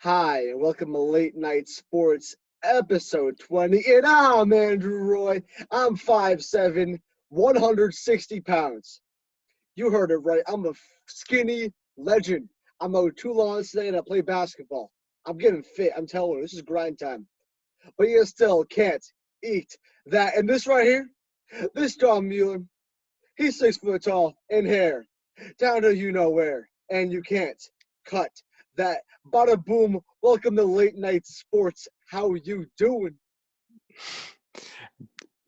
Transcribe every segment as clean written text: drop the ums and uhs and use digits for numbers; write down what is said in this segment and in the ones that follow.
Hi, and welcome to Late Night Sports, episode 20. And I'm Andrew Roy. I'm 5'7", 160 pounds. You heard it right. I'm a skinny legend. I mowed two lawns today and I play basketball. I'm getting fit. I'm telling you, this is grind time. But you still can't eat that. And this right here, this John Mueller, he's 6 foot tall in hair, down to you know where, and you can't cut that. Bada boom. Welcome to Late Night Sports. How you doing?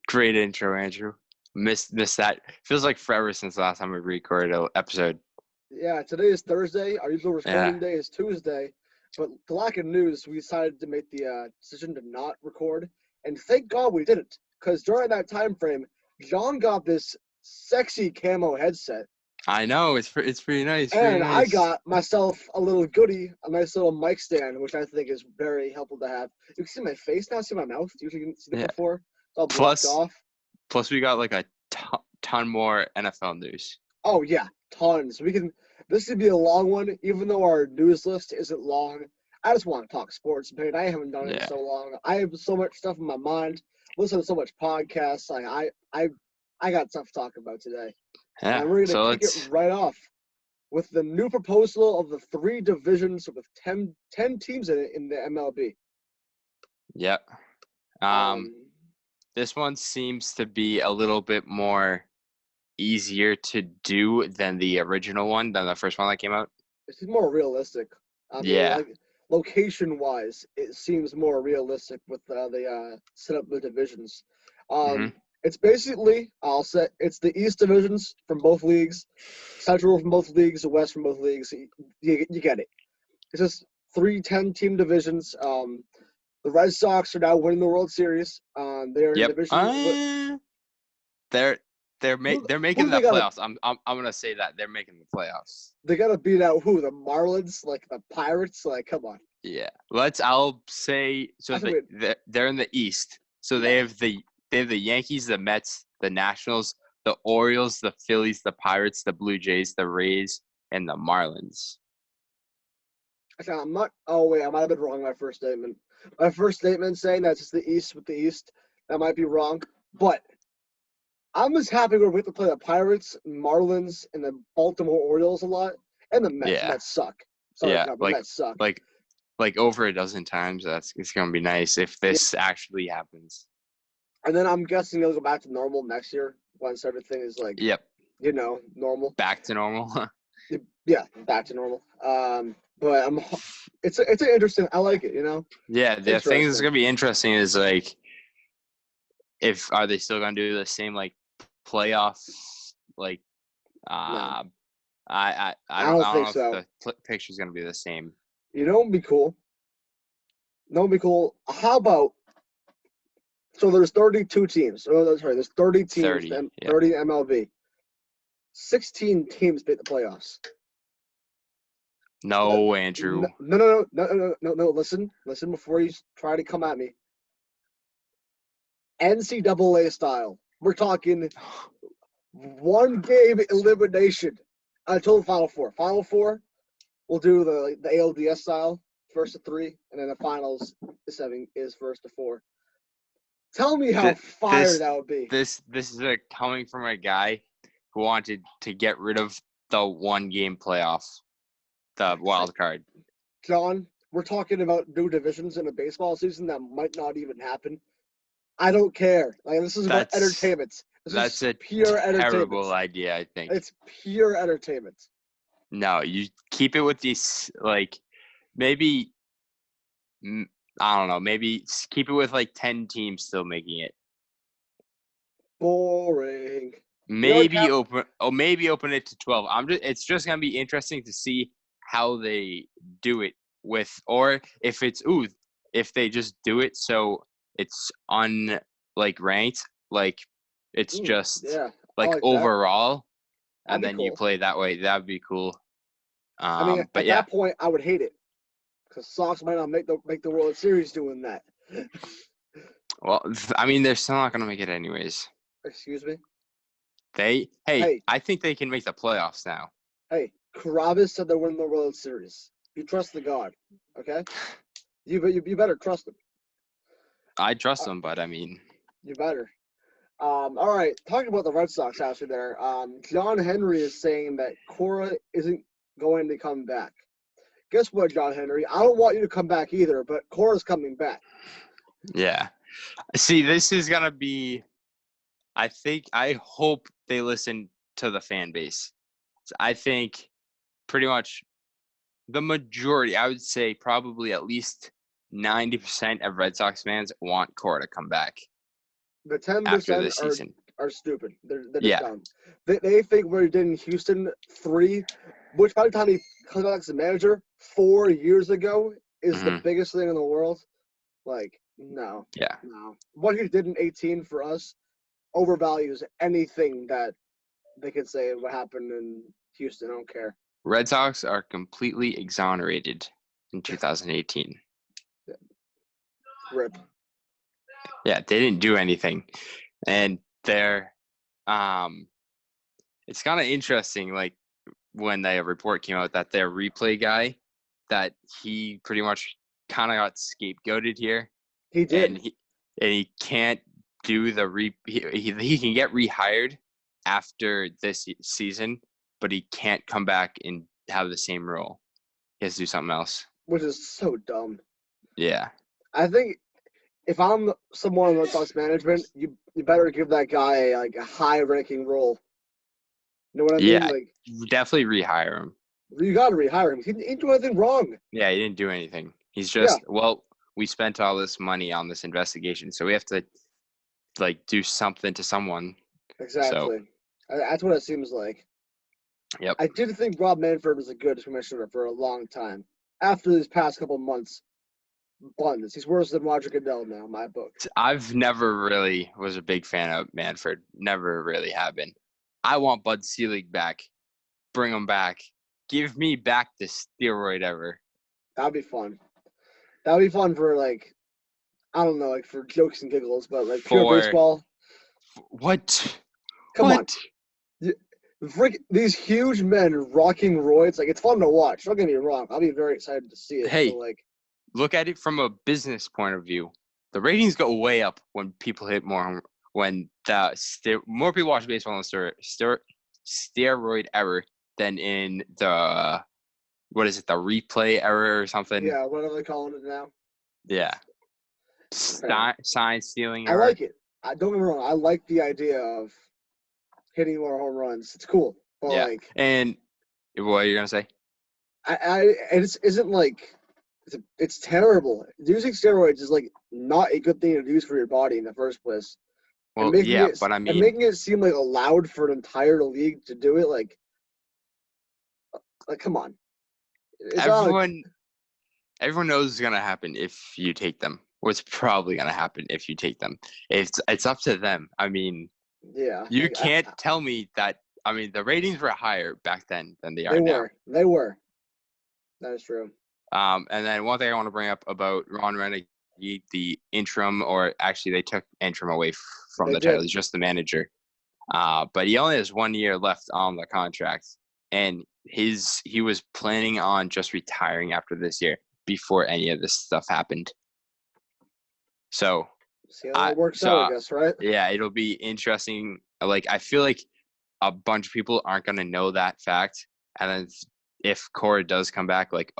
Great intro, Andrew. Missed that. Feels like forever since the last time we recorded an episode. Yeah, today is Thursday. Our usual recording day is Tuesday. But to lack of news, we decided to make the decision to not record. And thank God we didn't. Because during that time frame, John got this sexy camo headset. I know, it's pretty nice. And nice. I got myself a little goodie, a nice little mic stand, which I think is very helpful to have. You can see my face now, see my mouth. You can see that before. It's all blocked off. Plus, we got like a ton more NFL news. Oh, yeah, tons. This could be a long one, even though our news list isn't long. I just want to talk sports, man. I haven't done it in so long. I have so much stuff in my mind. Listen to so much podcasts. I got stuff to talk about today. Yeah, and we're going to kick it right off with the new proposal of the 3 divisions with 10 teams in it in the MLB. Yep. This one seems to be a little bit more easier to do than the original one, than the first one that came out. It's more realistic. Location-wise, it seems more realistic with the set up the divisions. It's basically, it's the East divisions from both leagues, Central from both leagues, the West from both leagues. You get it. It's just 3 10-team divisions. The Red Sox are now winning the World Series. They're in division. They're making the playoffs. I'm gonna say that they're making the playoffs. They gotta beat out who? The Marlins, like the Pirates, like come on. Yeah, I'll say so. They're in the East, so they have the Yankees, the Mets, the Nationals, the Orioles, the Phillies, the Pirates, the Blue Jays, the Rays, and the Marlins. Actually, I'm not. Oh wait, I might have been wrong in my first statement. My first statement saying that's just the East with the East. That might be wrong, but I'm just happy we're going to play the Pirates, Marlins, and the Baltimore Orioles a lot, and the Mets. Yeah. That suck. Sorry, Mets suck. Like over a dozen times. It's going to be nice if this actually happens. And then I'm guessing they'll go back to normal next year once everything is like, normal. Back to normal. Yeah, back to normal. But it's an interesting. I like it. Yeah, the thing that's going to be interesting is like, are they still going to do the same like playoffs? Like, I don't think so. If the picture's going to be the same. You know what would be cool? How about? So there's 32 teams. Oh, sorry, there's 30 teams. 30 MLB. 16 teams make the playoffs. No, Andrew. No. Listen before you try to come at me. NCAA style. We're talking 1 game elimination until the Final Four. Final Four, we'll do the ALDS style, first to 3, and then the finals is first to 4. Tell me how fire that would be. This is coming from a guy who wanted to get rid of the 1-game playoff, the wild card. John, we're talking about new divisions in a baseball season that might not even happen. I don't care. Like, this is about entertainment. That's a pure terrible idea, I think. It's pure entertainment. No, you keep it with these, like, maybe, I don't know, maybe keep it with, like, 10 teams still making it. Boring. Maybe open it to 12. It's just going to be interesting to see how they do it or if they just do it so it's ranked, like it's just overall, and then you play that way. That would be cool. At that point, I would hate it because Sox might not make the World Series doing that. Well, they're still not going to make it anyways. Excuse me. I think they can make the playoffs now. Hey, Carabas said they're winning the World Series. You trust the God, okay? You better trust him. I trust him, but I mean, You better. All right, talking about the Red Sox actually there. John Henry is saying that Cora isn't going to come back. Guess what, John Henry? I don't want you to come back either, but Cora's coming back. yeah. See, this is gonna be. I hope they listen to the fan base. I think pretty much the majority, I would say probably at least 90% of Red Sox fans want Cora to come back The after 10% this season. are stupid. They're just Yeah. dumb. They think what he did in Houston 3, which by the time he comes back as a manager 4 years ago is the biggest thing in the world. Like, no. Yeah. No. What he did in 18 for us overvalues anything that they could say what happened in Houston. I don't care. Red Sox are completely exonerated in 2018. Rip. Yeah, they didn't do anything. And they're it's kind of interesting, like when the report came out that their replay guy, that he pretty much kind of got scapegoated here. He did. And he can't do the he can get rehired after this season, but he can't come back and have the same role. He has to do something else. Which is so dumb. Yeah. I think if I'm someone in Red Sox management, you better give that guy a high-ranking role. You know what I mean? Yeah, Like, definitely rehire him. You got to rehire him. He didn't do anything wrong. Yeah, he didn't do anything. He's just, well, we spent all this money on this investigation, so we have to, like, do something to someone. Exactly. So, that's what it seems like. Yep. I did think Rob Manfred was a good commissioner for a long time. After these past couple months, abundance. He's worse than Roger Goodell now, in my book. I've never really was a big fan of Manfred. Never really have been. I want Bud Selig back. Bring him back. Give me back the steroid ever. That'd be fun. That'd be fun for, like, I don't know, like, for jokes and giggles, but, like, pure baseball. What? Come on. These huge men rocking roids, like, it's fun to watch. Don't get me wrong. I'll be very excited to see it. Hey, so, like, look at it from a business point of view. The ratings go way up when people hit more, when more people watch baseball on steroid era than in the, what is it, the replay era or something? Yeah, whatever they're calling it now. Yeah. Sign stealing era. I like it. Don't get me wrong. I like the idea of hitting more home runs. It's cool. But yeah. Like, and what are you going to say? It isn't like it's terrible. Using steroids is like not a good thing to use for your body in the first place. Well, but I mean, and making it seem like allowed for an entire league to do it, like come on. Everyone knows it's gonna happen if you take them. What's probably gonna happen if you take them? It's up to them. I mean, yeah. You can't tell me that. I mean, the ratings were higher back then than they are now. They were. That is true. And then one thing I want to bring up about Ron Rennick, the interim, or actually they took interim away from the title. He's just the manager. But he only has 1 year left on the contract. And he was planning on just retiring after this year before any of this stuff happened. So see how it works out, I guess, right? Yeah, it'll be interesting. Like, I feel like a bunch of people aren't going to know that fact. And then if Cora does come back, like,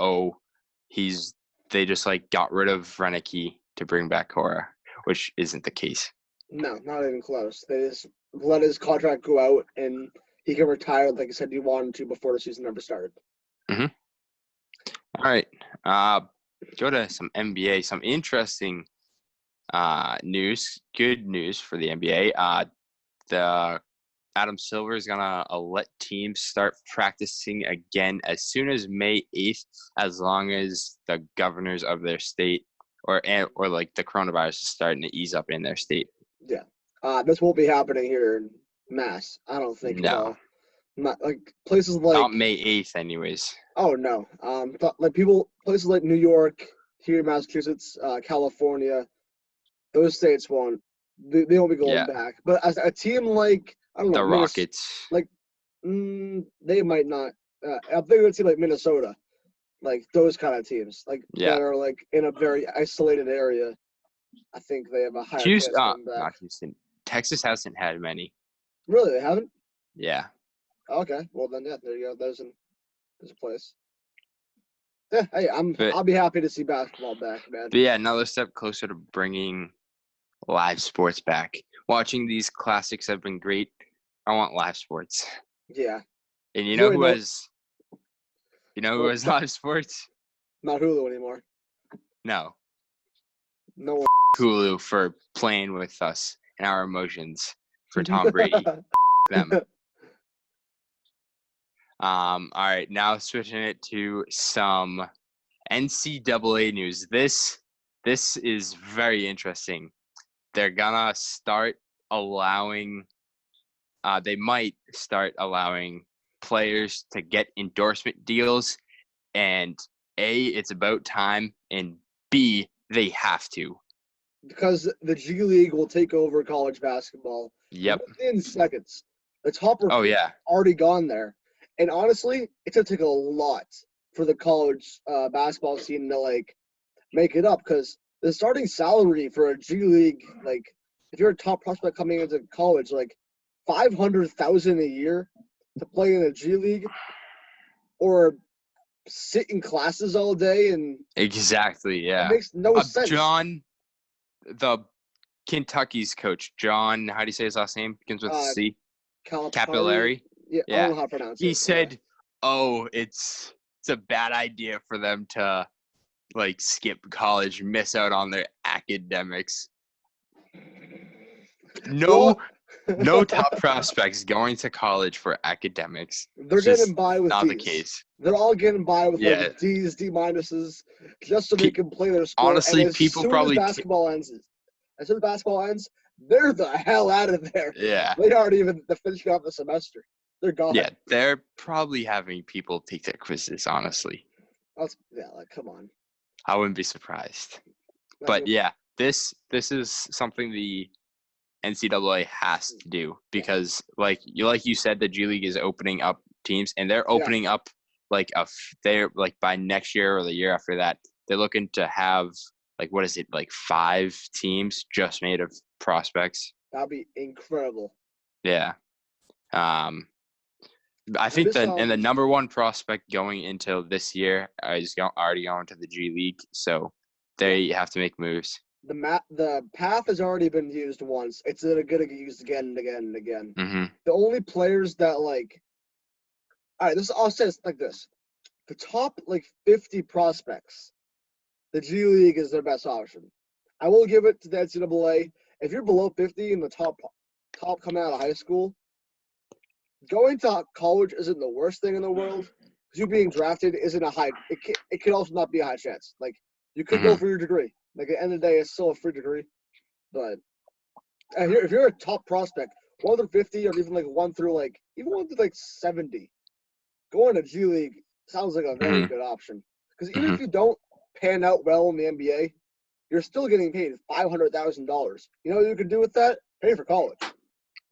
they just like got rid of Rennicke to bring back Cora, which isn't the case. No, not even close. They just let his contract go out and he can retire, like I said, he wanted to before the season ever started. Mm-hmm. All right. Go to some NBA, some interesting news, good news for the NBA. The Adam Silver is gonna let teams start practicing again as soon as May 8th, as long as the governors of their state or like the coronavirus is starting to ease up in their state. Yeah, this won't be happening here in Mass. I don't think. No, not like places like not May 8th, anyways. Oh no, places like New York, here in Massachusetts, California, those states won't. They won't be going back. But as a team like, I don't know, the Rockets, like they might not. I think a team like Minnesota, like those kind of teams, like Yeah. that are like in a very isolated area. I think they have a higher chance of coming back. Not Houston. Texas hasn't had many. Really, they haven't? Yeah. Okay, well then, yeah, there you go. There's a place. Yeah, hey, But I'll be happy to see basketball back, man. yeah, another step closer to bringing live sports back. Watching these classics have been great. I want live sports. Yeah. And you You know already who know- has live sports? Not Hulu anymore. No. No one. Hulu for playing with us and our emotions for Tom Brady. Them. All right, now switching it to some NCAA news. This is very interesting. They're gonna start allowing. They might start allowing players to get endorsement deals, and A, it's about time, and B, they have to. Because the G League will take over college basketball. Yep. Within seconds. The top Oh recruits yeah. already gone there. And honestly, it's gonna take a lot for the college basketball scene to like make it up, because the starting salary for a G League, like if you're a top prospect coming into college, like $500,000 a year to play in a G League, or sit in classes all day, and Exactly. Yeah. it makes no sense. John, the Kentucky's coach, John. How do you say his last name? Begins with a C. Capillary. Yeah, I don't know how to pronounce it. He said, "Oh, it's a bad idea for them to like skip college, miss out on their academics." No top prospects going to college for academics. They're getting by with not D's. the case. They're all getting by with like D's, D minuses, just so they can play their sport. Honestly, and people probably as soon as basketball ends, they're the hell out of there. Yeah. They aren't even finishing off the semester. They're gone. Yeah, they're probably having people take their quizzes, honestly. Like, come on. I wouldn't be surprised. But yeah, this is something the NCAA has to do, because like you said, the G League is opening up teams, and they're opening up like they're like by next year or the year after that, they're looking to have like, what is it, like 5 teams just made of prospects. That'd be incredible. Yeah. I think the number one prospect going into this year is already going to the G League, so they have to make moves. The path has already been used once. It's going to get used again and again and again. Mm-hmm. The only players that like, all right, I'll say it like this: the top like 50 prospects, the G League is their best option. I will give it to the NCAA. If you're below 50 in the top coming out of high school, going to college isn't the worst thing in the world. Because you being drafted isn't a high. It could also not be a high chance. Like, you could go for your degree. Like, at the end of the day, it's still a free degree. But if you're a top prospect, 1 through 50, or even like 1 through 70, going to G League sounds like a very good option. Because even if you don't pan out well in the NBA, you're still getting paid $500,000. You know what you could do with that? Pay for college.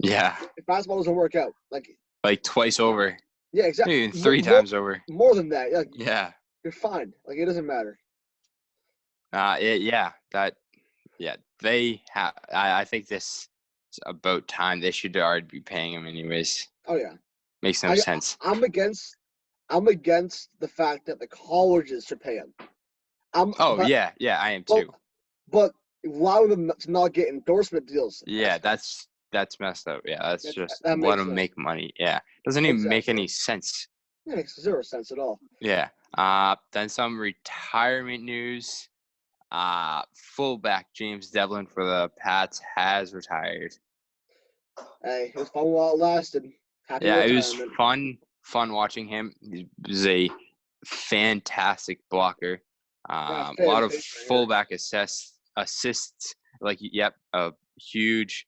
Yeah. If basketball doesn't work out, like twice over. Yeah, exactly. Maybe even 3 times over. More than that. Yeah. You're fine. Like, it doesn't matter. They have. I think this is about time. They should already be paying him anyways. Oh yeah. Makes no sense. I'm against the fact that the colleges should pay him. I am too. But allow them to not get endorsement deals. Yeah, that's messed up. Yeah, that's just let them make money. Yeah, doesn't even make any sense. It makes 0 sense at all. Yeah. Then some retirement news. Fullback James Devlin for the Pats has retired. Hey, it was fun while it lasted. Happy retirement. It was fun watching him. He was a fantastic blocker. A lot of fullback assists. A huge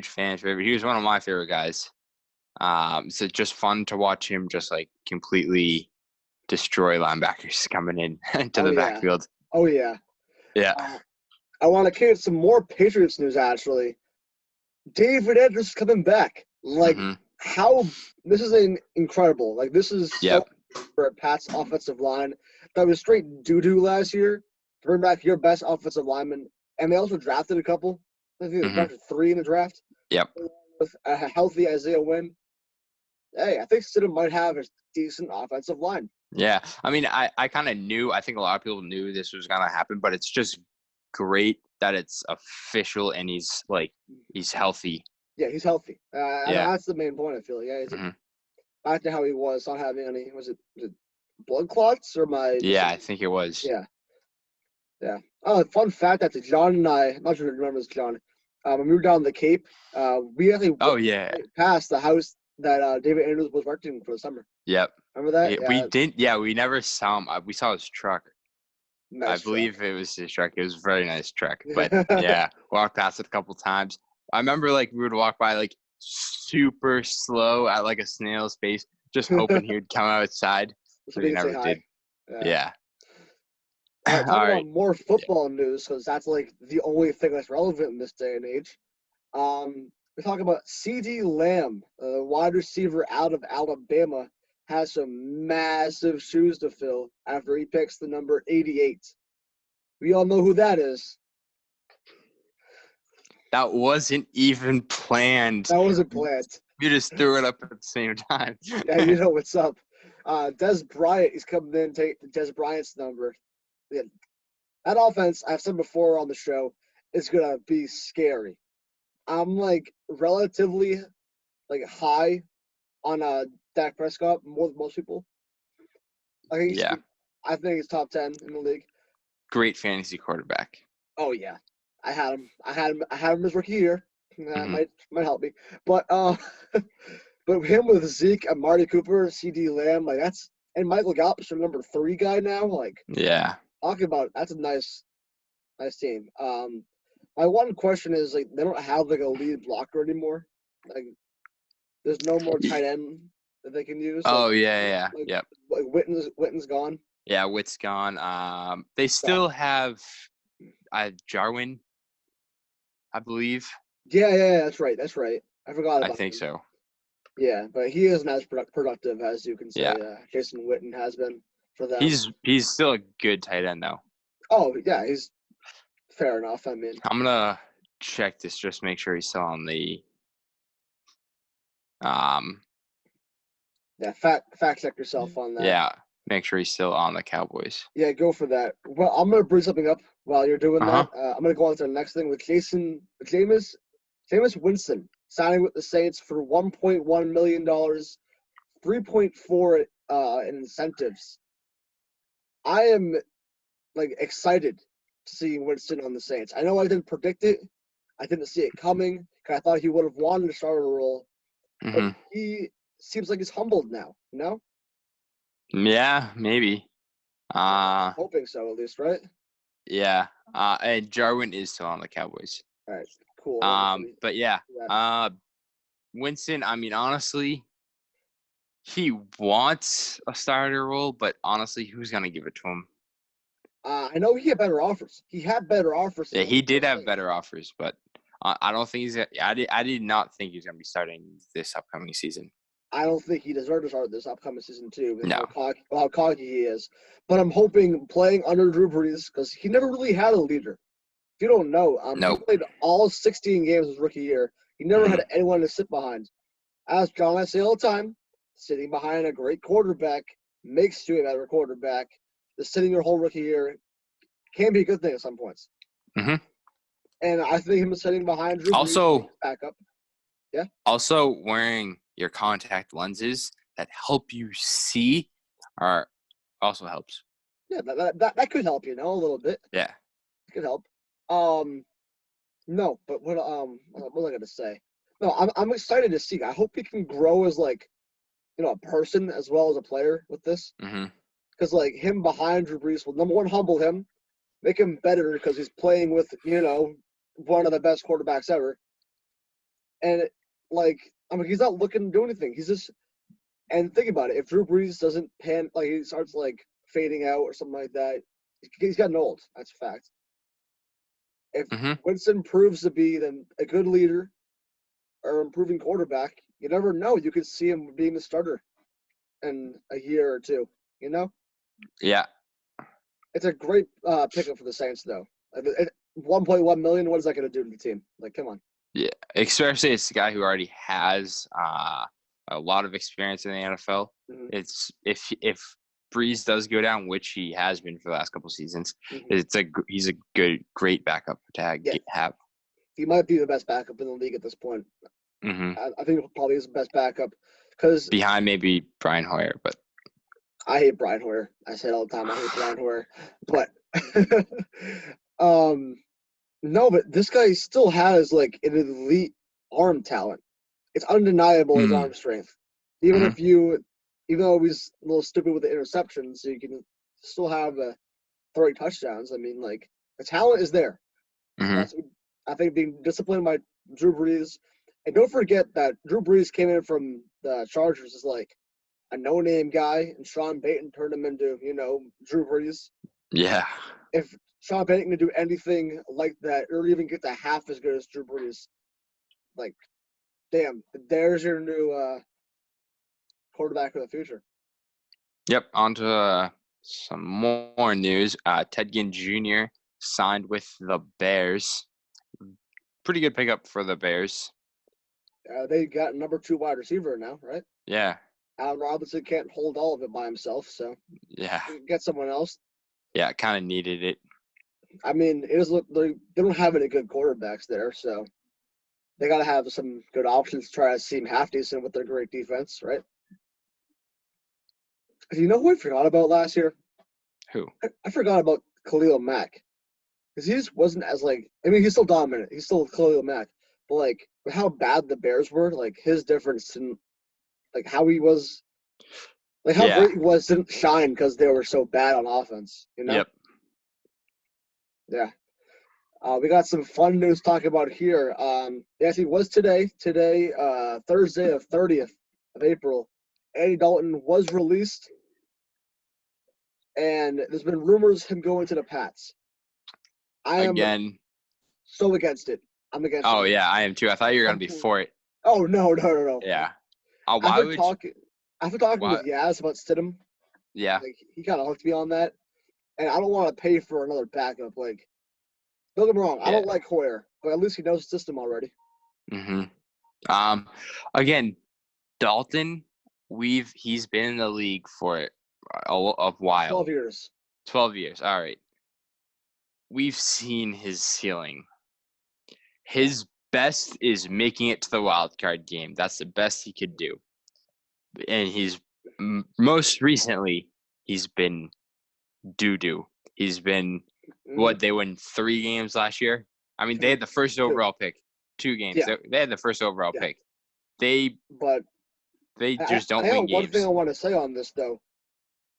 fan favorite. He was one of my favorite guys. So just fun to watch him just like completely destroy linebackers coming in into the backfield. Oh yeah. Yeah. I want to get some more Patriots news actually. David Andrews is coming back. Like how this is incredible. Like this is so for Pat's offensive line. that was straight doo-doo last year to bring back your best offensive lineman. And they also drafted a couple. I think they drafted 3 in the draft. Yep. With a healthy Isaiah Wynn. Hey, I think Stidham might have a decent offensive line. Yeah. I mean, I kind of knew. I think a lot of people knew this was going to happen, but it's just great that it's official and he's healthy. Yeah, he's healthy. Yeah. That's the main point, I feel. Yeah, he's Mm-hmm. back to how he was, not having any, was it blood clots or Yeah, I think it was. Yeah. Yeah. Oh, fun fact that John and I, I'm not sure if you remember this, John, when we were down the Cape, we actually passed the house that David Andrews was working for the summer. Yep. Remember that? We didn't. Yeah, we never saw him. We saw his truck. Nice I believe it was his truck. It was a very nice truck. But yeah, walked past it a couple times. I remember we would walk by super slow at a snail's pace, just hoping he would come outside. But he never did. Yeah. All right, about more football news, because that's the only thing that's relevant in this day and age. We're talking about CeeDee Lamb, the wide receiver out of Alabama, has some massive shoes to fill after he picks the number 88. We all know who that is. That wasn't even planned. That wasn't planned. You just threw it up at the same time. Yeah, you know what's up. Des Bryant is coming in to take Des Bryant's number. Yeah. That offense, I've said before on the show, is going to be scary. I'm relatively high on Dak Prescott more than most people. I think he's top 10 in the league. Great fantasy quarterback. Oh yeah, I had him his rookie year. That might help me, but but him with Zeke, Amari Cooper, CeeDee Lamb, and Michael Gallup's your number 3 guy now. Yeah, talking about that's a nice team. My one question is they don't have a lead blocker anymore. There's no more tight end that they can use. Yep. Witten's gone. Yeah, Witt's gone. They still have Jarwin, I believe. Yeah, that's right. I forgot about I think him. so. Yeah, but he isn't as productive as you can say Jason Witten has been for them. He's still a good tight end though. Oh yeah, he's fair enough. I mean, I'm gonna check this just to make sure he's still on the. Yeah, fact check yourself on that. Yeah, make sure he's still on the Cowboys. Yeah, go for that. Well, I'm gonna bring something up while you're doing that. I'm gonna go on to the next thing with Jameis Winston signing with the Saints for $1.1 million, 3.4 in incentives. I am excited to see Winston on the Saints. I know I didn't predict it. I didn't see it coming. I thought he would have wanted to start a role. But he seems like he's humbled now, you know? Yeah, maybe. Hoping so, at least, right? Yeah. And Jarwin is still on the Cowboys. All right, cool. But yeah. Winston, I mean, honestly, he wants a starter role, but honestly, who's gonna give it to him? I know he had better offers. He had better offers. Yeah, he did have better offers, but I don't think he's. I did not think he's gonna be starting this upcoming season. I don't think he deserves to start this upcoming season too. No. How cocky he is. But I'm hoping playing under Drew Brees, because he never really had a leader. If you don't know, Nope. he played all 16 games his rookie year. He never had anyone to sit behind. As John and I say all the time, sitting behind a great quarterback makes you a better quarterback. The sitting your whole rookie year can be a good thing at some points. Mm-hmm. And I think him sitting behind Drew Brees backup. Yeah. Also, wearing your contact lenses that help you see also helps. Yeah, that could help, a little bit. Yeah. It could help. No, but what was I gonna say? No, I'm excited to see. I hope he can grow as a person as well as a player with this. Mm-hmm. Because him behind Drew Brees will, number one, humble him, make him better because he's playing with one of the best quarterbacks ever. And he's not looking to do anything. He's just, and think about it. If Drew Brees doesn't he starts fading out or something like that, he's gotten old. That's a fact. If Winston proves to be then a good leader or improving quarterback, you never know. You could see him being the starter in a year or two. Yeah. It's a great pickup for the Saints, though. 1.1 million. What is that going to do to the team? Like, come on. Yeah, especially it's a guy who already has a lot of experience in the NFL. Mm-hmm. It's if Breeze does go down, which he has been for the last couple of seasons, Mm-hmm. he's a great backup to have. He might be the best backup in the league at this point. Mm-hmm. I think he probably is the best backup because behind maybe Brian Hoyer, but I hate Brian Hoyer. I say it all the time. I hate Brian Hoyer, but no, but this guy still has like an elite arm talent. It's undeniable his arm strength. Even though he's a little stupid with the interceptions, so you can still have 30 touchdowns. I mean, like the talent is there. That's I think being disciplined by Drew Brees, and don't forget that Drew Brees came in from the Chargers as like a no-name guy, and Sean Payton turned him into Drew Brees. Yeah. If Sean Payton can do anything like that, or even get to half as good as Drew Brees, like, damn, there's your new quarterback of the future. Yep. On to some more news. Ted Ginn Jr. signed with the Bears. Pretty good pickup for the Bears. They got number 2 wide receiver now, right? Yeah. Allen Robinson can't hold all of it by himself, so yeah, get someone else. Yeah, kind of needed it. I mean, it is they don't have any good quarterbacks there, so they got to have some good options to try to seem half decent with their great defense, right? You know who I forgot about last year? Who? I forgot about Khalil Mack. Because he just wasn't as, like, I mean, he's still dominant. He's still Khalil Mack. But, like, how bad the Bears were, like, his difference in, like, how he was, like, how great he was didn't shine because they were so bad on offense, you know? Yep. Yeah. We got some fun news to talk about here. Yes, it was today, Thursday, the 30th of April. Andy Dalton was released, and there's been rumors of him going to the Pats. I am so against it. I'm against it. Oh, yeah, I am too. I thought you were going to be for it. Oh, no. Yeah. After talking with Yaz about Stidham, yeah, like, he kind of hooked me on that, and I don't want to pay for another backup. Like, don't get me wrong, I don't like Hoyer, but at least he knows the system already. Again, Dalton, he's been in the league for a while. 12 years. 12 years. All right. We've seen his ceiling. His best is making it to the wild card game. That's the best he could do. And he's most recently he's been doo-doo. He's been they won 3 games last year. I mean, they had the first overall pick. 2 games. Yeah. They had the first overall pick. They just don't win games. One thing I want to say on this, though.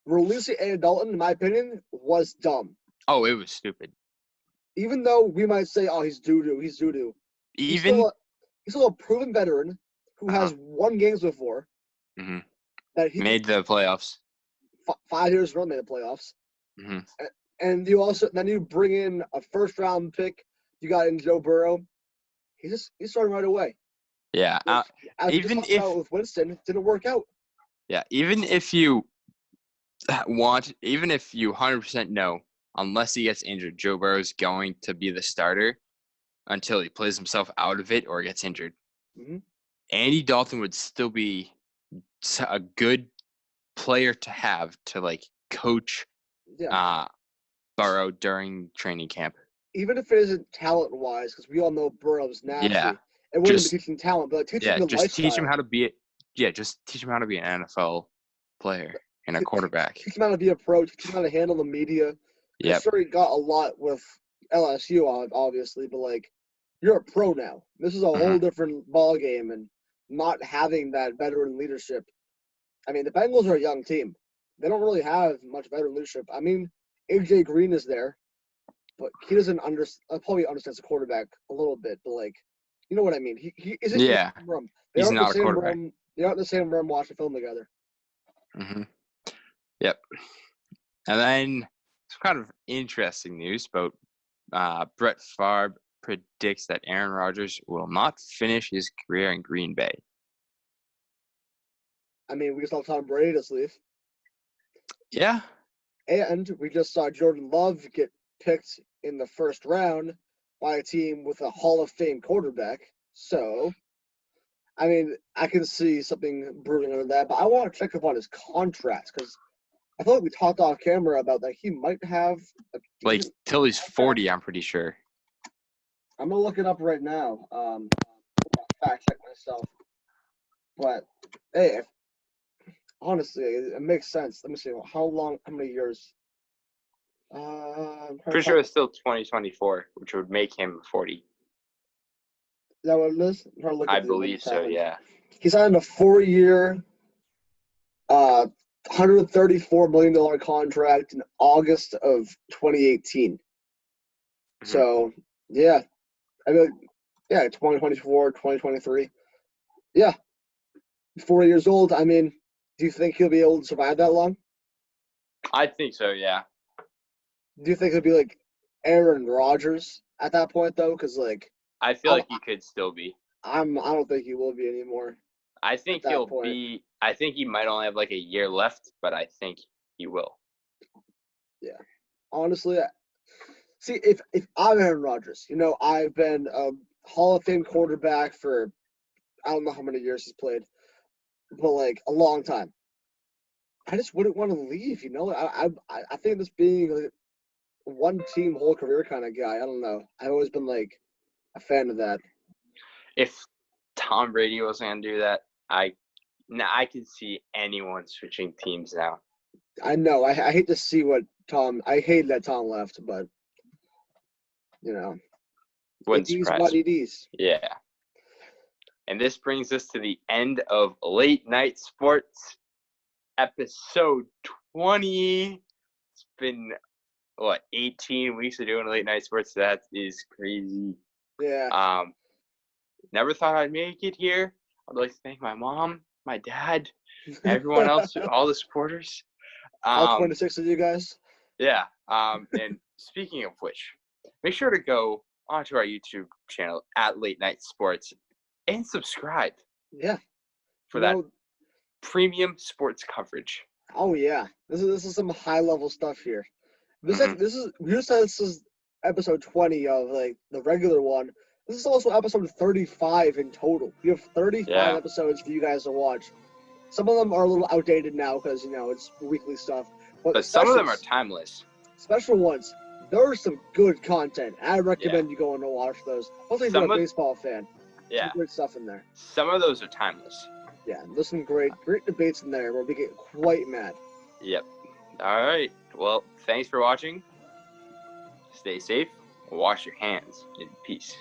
Releasing Andy Dalton, in my opinion, was dumb. Oh, it was stupid. Even though we might say, oh, he's doo-doo. He's still a proven veteran who has won games before. That he made the playoffs. 5 years in a row made the playoffs. And then you bring in a first-round pick. You got in Joe Burrow. He's starting right away. Yeah. Even if with Winston, it didn't work out. Yeah. Even if you 100% know, unless he gets injured, Joe Burrow is going to be the starter until he plays himself out of it or gets injured. Andy Dalton would still be a good player to have to, like, coach Burrow during training camp. Even if it isn't talent-wise, because we all know Burrow's nasty. Yeah. It wouldn't be teaching talent, but teaching him just lifestyle. teach him how to be just teach him how to be an NFL player and a quarterback. Teach him how to be a pro. Teach him how to handle the media. Yeah. I'm sure he got a lot with LSU, obviously, but, like, you're a pro now. This is a whole different ball game, and not having that veteran leadership. I mean, the Bengals are a young team. They don't really have much veteran leadership. I mean, AJ Green is there, but he doesn't probably understands the quarterback a little bit, but, like, you know what I mean? He isn't in the same room. He's not a quarterback. They're not in the same room watching film together. Yep. And then some kind of interesting news about Brett Favre predicts that Aaron Rodgers will not finish his career in Green Bay. I mean, we just saw Tom Brady just leave. Yeah. And we just saw Jordan Love get picked in the first round by a team with a Hall of Fame quarterback. So, I mean, I can see something brewing under that, but I want to check up on his contract because I feel like we talked off camera about that he might have a Like decent till he's contract. 40, I'm pretty sure. I'm gonna look it up right now. Fact check myself. But hey, honestly, it makes sense. Let me see. How many years? Pretty sure it's still 2024, which would make him 40. Is that what it is? I'm trying to look I at believe so, yeah. He signed a 4-year, $134 million contract in August of 2018. Mhm. So, yeah. I mean, yeah, 2024, 2023. Yeah. 4 years old. I mean, do you think he'll be able to survive that long? I think so, yeah. Do you think he'll be like Aaron Rodgers at that point, though? Because, like, I feel like he could still be. I don't think he will be anymore. I think that he'll point. be. I think he might only have like a year left, but I think he will. Yeah. Honestly, see, if I'm Aaron Rodgers, you know, I've been a Hall of Fame quarterback for I don't know how many years he's played, but like a long time. I just wouldn't want to leave, you know. I think this being like one team whole career kind of guy. I don't know. I've always been like a fan of that. If Tom Brady was gonna do that, I can see anyone switching teams now. I know. I hate to see what Tom. I hate that Tom left, but you know, Wouldn't it is surprise what me. it is. Yeah. And this brings us to the end of Late Night Sports, episode 20. It's been 18 weeks of doing Late Night Sports. That is crazy. Yeah. Never thought I'd make it here. I'd like to thank my mom, my dad, everyone else, all the supporters. All 26 of you guys. Yeah. And speaking of which, make sure to go onto our YouTube channel at Late Night Sports and subscribe. Yeah. For that premium sports coverage. Oh yeah, this is some high level stuff here. This is episode 20 of like the regular one. This is also episode 35 in total. We have 35 episodes for you guys to watch. Some of them are a little outdated now because you know it's weekly stuff. But some of them are timeless. Special ones. There's some good content. I recommend you going to watch those. Hopefully you're a baseball fan. Yeah. Some great stuff in there. Some of those are timeless. Yeah, there's some great debates in there where we get quite mad. Yep. All right. Well, thanks for watching. Stay safe. Wash your hands in peace.